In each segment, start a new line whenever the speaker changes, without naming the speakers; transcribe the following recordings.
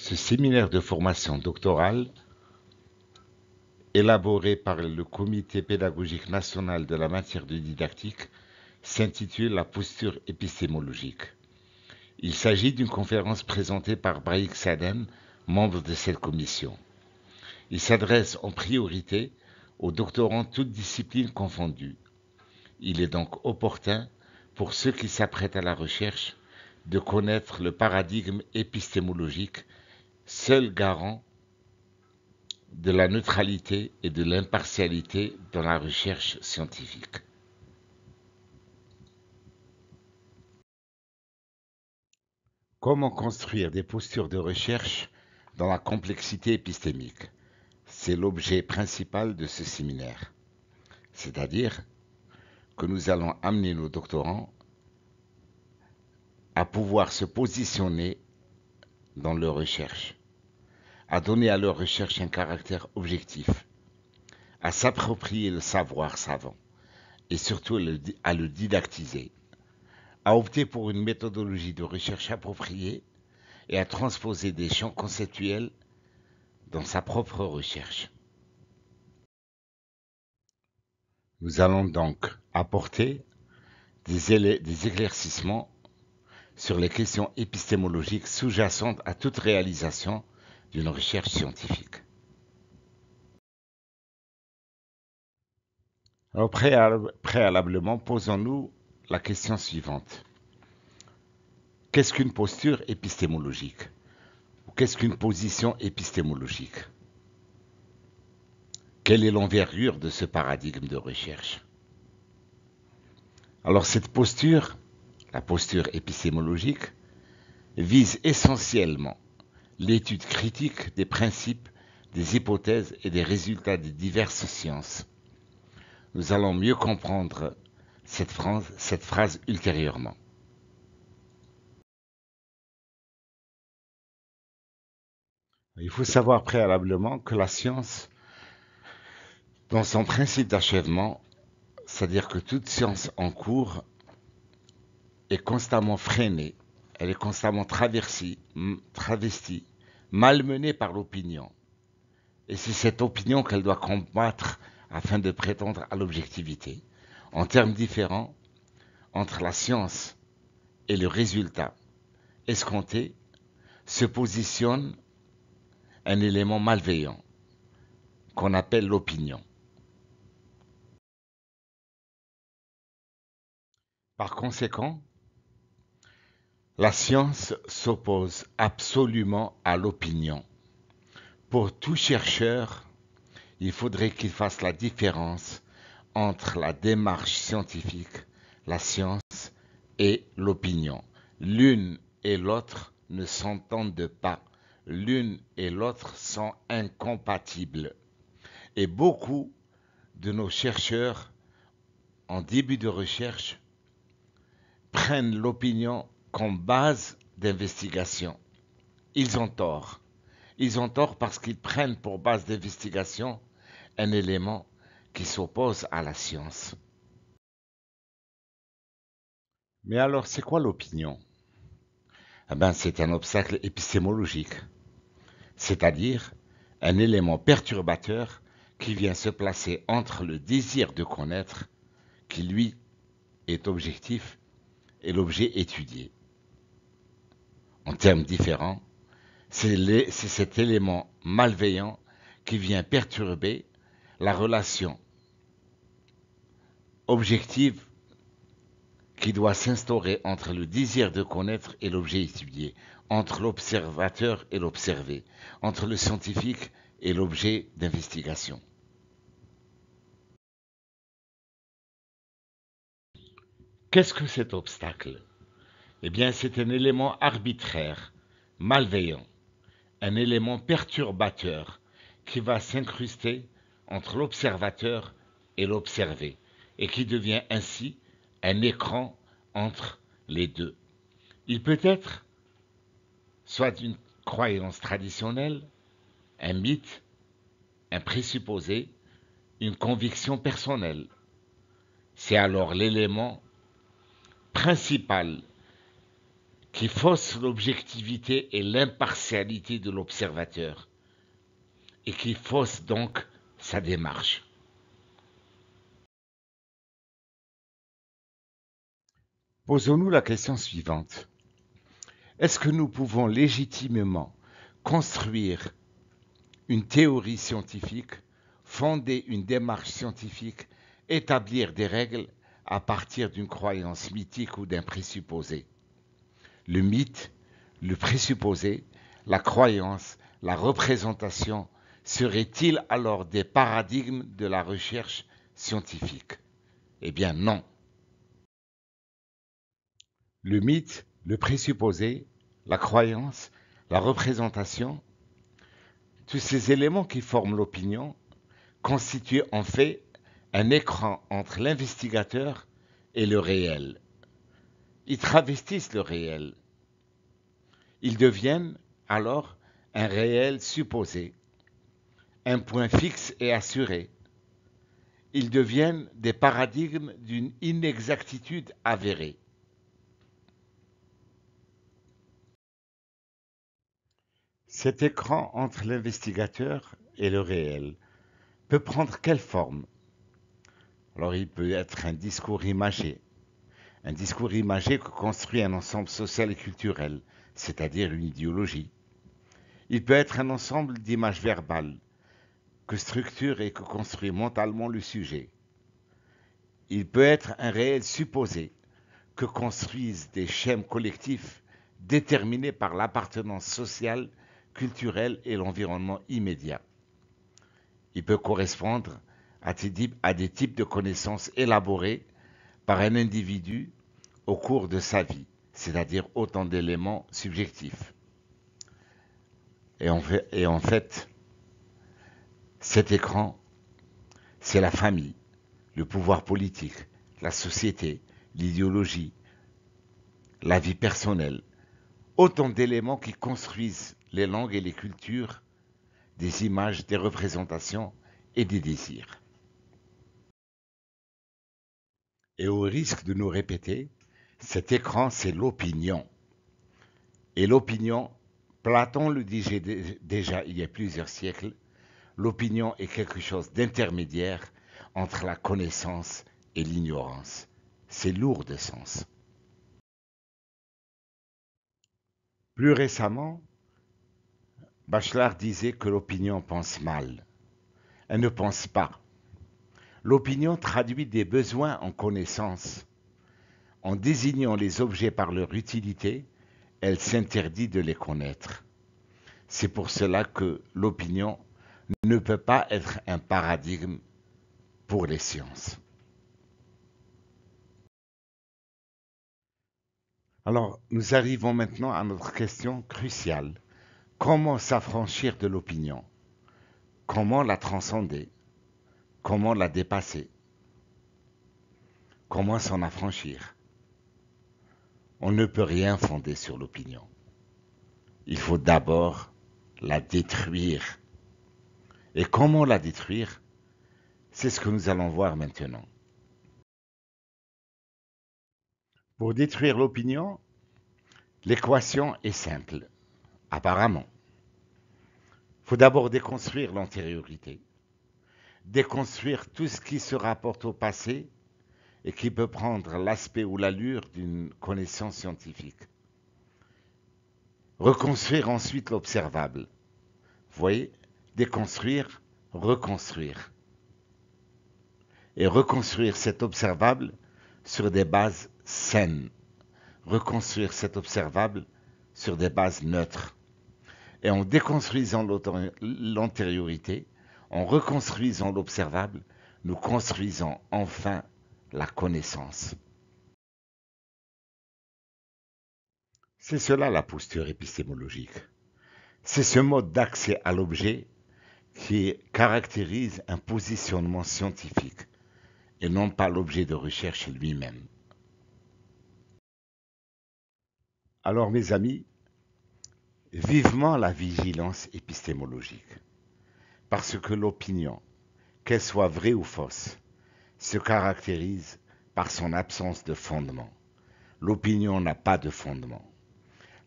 Ce séminaire de formation doctorale, élaboré par le Comité pédagogique national de la matière de didactique, s'intitule La posture épistémologique. Il s'agit d'une conférence présentée par Baïk Saden, membre de cette commission. Il s'adresse en priorité aux doctorants toutes disciplines confondues. Il est donc opportun pour ceux qui s'apprêtent à la recherche de connaître le paradigme épistémologique, seul garant de la neutralité et de l'impartialité dans la recherche scientifique. Comment construire des postures de recherche dans la complexité épistémique? C'est l'objet principal de ce séminaire. C'est-à-dire que nous allons amener nos doctorants à pouvoir se positionner dans leur recherche, à donner à leur recherche un caractère objectif, à s'approprier le savoir savant et surtout à le didactiser, à opter pour une méthodologie de recherche appropriée et à transposer des champs conceptuels dans sa propre recherche. Nous allons donc apporter des éclaircissements sur les questions épistémologiques sous-jacentes à toute réalisation d'une recherche scientifique. Alors, préalablement, posons-nous la question suivante. Qu'est-ce qu'une posture épistémologique? Ou qu'est-ce qu'une position épistémologique? Quelle est l'envergure de ce paradigme de recherche? Alors, cette posture, la posture épistémologique, vise essentiellement l'étude critique des principes, des hypothèses et des résultats des diverses sciences. Nous allons mieux comprendre cette phrase ultérieurement. Il faut savoir préalablement que la science, dans son principe d'achèvement, c'est-à-dire que toute science en cours est constamment freinée, elle est constamment travestie, malmenée par l'opinion. Et c'est cette opinion qu'elle doit combattre afin de prétendre à l'objectivité. En termes différents, entre la science et le résultat escompté, se positionne un élément malveillant qu'on appelle l'opinion. Par conséquent, la science s'oppose absolument à l'opinion. Pour tout chercheur, il faudrait qu'il fasse la différence entre la démarche scientifique, la science et l'opinion. L'une et l'autre ne s'entendent pas. L'une et l'autre sont incompatibles. Et beaucoup de nos chercheurs, en début de recherche, prennent l'opinion comme base d'investigation. Ils ont tort. Ils ont tort parce qu'ils prennent pour base d'investigation un élément qui s'oppose à la science. Mais alors, c'est quoi l'opinion? C'est un obstacle épistémologique, c'est-à-dire un élément perturbateur qui vient se placer entre le désir de connaître, qui lui est objectif, et l'objet étudié. En termes différents, c'est cet élément malveillant qui vient perturber la relation objective qui doit s'instaurer entre le désir de connaître et l'objet étudié, entre l'observateur et l'observé, entre le scientifique et l'objet d'investigation. Qu'est-ce que cet obstacle? C'est un élément arbitraire, malveillant, un élément perturbateur qui va s'incruster entre l'observateur et l'observé et qui devient ainsi un écran entre les deux. Il peut être soit une croyance traditionnelle, un mythe, un présupposé, une conviction personnelle. C'est alors l'élément principal qui fausse l'objectivité et l'impartialité de l'observateur et qui fausse donc sa démarche. Posons-nous la question suivante. Est-ce que nous pouvons légitimement construire une théorie scientifique, fonder une démarche scientifique, établir des règles à partir d'une croyance mythique ou d'un présupposé? Le mythe, le présupposé, la croyance, la représentation seraient-ils alors des paradigmes de la recherche scientifique? Eh bien non. Le mythe, le présupposé, la croyance, la représentation, tous ces éléments qui forment l'opinion constituent en fait un écran entre l'investigateur et le réel. Ils travestissent le réel. Ils deviennent alors un réel supposé, un point fixe et assuré. Ils deviennent des paradigmes d'une inexactitude avérée. Cet écran entre l'investigateur et le réel peut prendre quelle forme? Alors il peut être un discours imagé que construit un ensemble social et culturel, c'est-à-dire une idéologie. Il peut être un ensemble d'images verbales que structure et que construit mentalement le sujet. Il peut être un réel supposé que construisent des schèmes collectifs déterminés par l'appartenance sociale, culturelle et l'environnement immédiat. Il peut correspondre à des types de connaissances élaborées par un individu au cours de sa vie, c'est-à-dire autant d'éléments subjectifs. Et en fait, cet écran, c'est la famille, le pouvoir politique, la société, l'idéologie, la vie personnelle, autant d'éléments qui construisent les langues et les cultures, des images, des représentations et des désirs. Et au risque de nous répéter, cet écran, c'est l'opinion. Et l'opinion, Platon le disait déjà il y a plusieurs siècles, l'opinion est quelque chose d'intermédiaire entre la connaissance et l'ignorance. C'est lourd de sens. Plus récemment, Bachelard disait que l'opinion pense mal. Elle ne pense pas. L'opinion traduit des besoins en connaissance. En désignant les objets par leur utilité, elle s'interdit de les connaître. C'est pour cela que l'opinion ne peut pas être un paradigme pour les sciences. Alors, nous arrivons maintenant à notre question cruciale. Comment s'affranchir de l'opinion? Comment la transcender? Comment la dépasser? Comment s'en affranchir? On ne peut rien fonder sur l'opinion. Il faut d'abord la détruire. Et comment la détruire? C'est ce que nous allons voir maintenant. Pour détruire l'opinion, l'équation est simple, apparemment. Il faut d'abord déconstruire l'antériorité, déconstruire tout ce qui se rapporte au passé et qui peut prendre l'aspect ou l'allure d'une connaissance scientifique. Reconstruire ensuite l'observable. Vous voyez, déconstruire, reconstruire. Et reconstruire cet observable sur des bases saines. Reconstruire cet observable sur des bases neutres. Et en déconstruisant l'antériorité, en reconstruisant l'observable, nous construisons enfin la connaissance. C'est cela la posture épistémologique. C'est ce mode d'accès à l'objet qui caractérise un positionnement scientifique et non pas l'objet de recherche lui-même. Alors mes amis, vivement la vigilance épistémologique, parce que l'opinion, qu'elle soit vraie ou fausse, se caractérise par son absence de fondement. L'opinion n'a pas de fondement.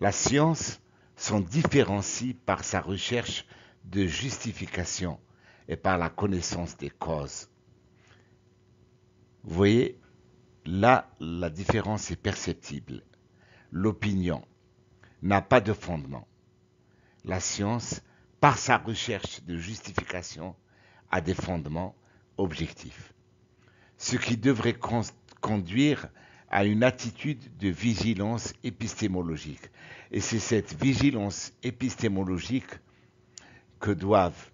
La science s'en différencie par sa recherche de justification et par la connaissance des causes. Vous voyez, là, la différence est perceptible. L'opinion n'a pas de fondement. La science, par sa recherche de justification, a des fondements objectifs. Ce qui devrait conduire à une attitude de vigilance épistémologique. Et c'est cette vigilance épistémologique que doivent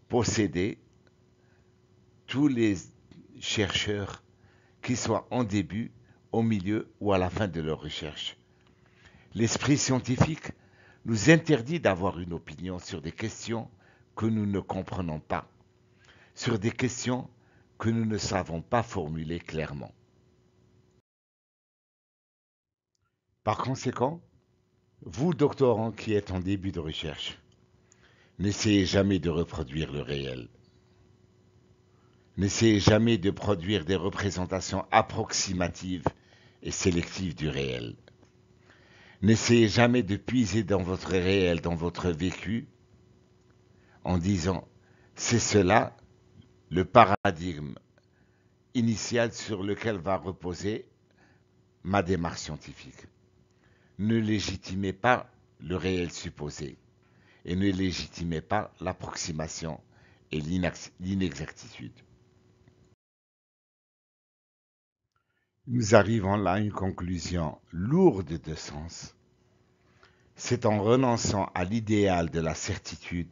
posséder tous les chercheurs, qu'ils soient en début, au milieu ou à la fin de leur recherche. L'esprit scientifique nous interdit d'avoir une opinion sur des questions que nous ne comprenons pas, sur des questions que nous ne savons pas formuler clairement. Par conséquent, vous, doctorants qui êtes en début de recherche, n'essayez jamais de reproduire le réel. N'essayez jamais de produire des représentations approximatives et sélectives du réel. N'essayez jamais de puiser dans votre réel, dans votre vécu, en disant « c'est cela le paradigme initial sur lequel va reposer ma démarche scientifique ». Ne légitimez pas le réel supposé et ne légitimez pas l'approximation et l'inexactitude. Nous arrivons là à une conclusion lourde de sens. C'est en renonçant à l'idéal de la certitude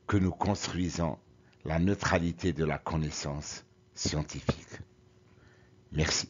que nous construisons la neutralité de la connaissance scientifique. Merci.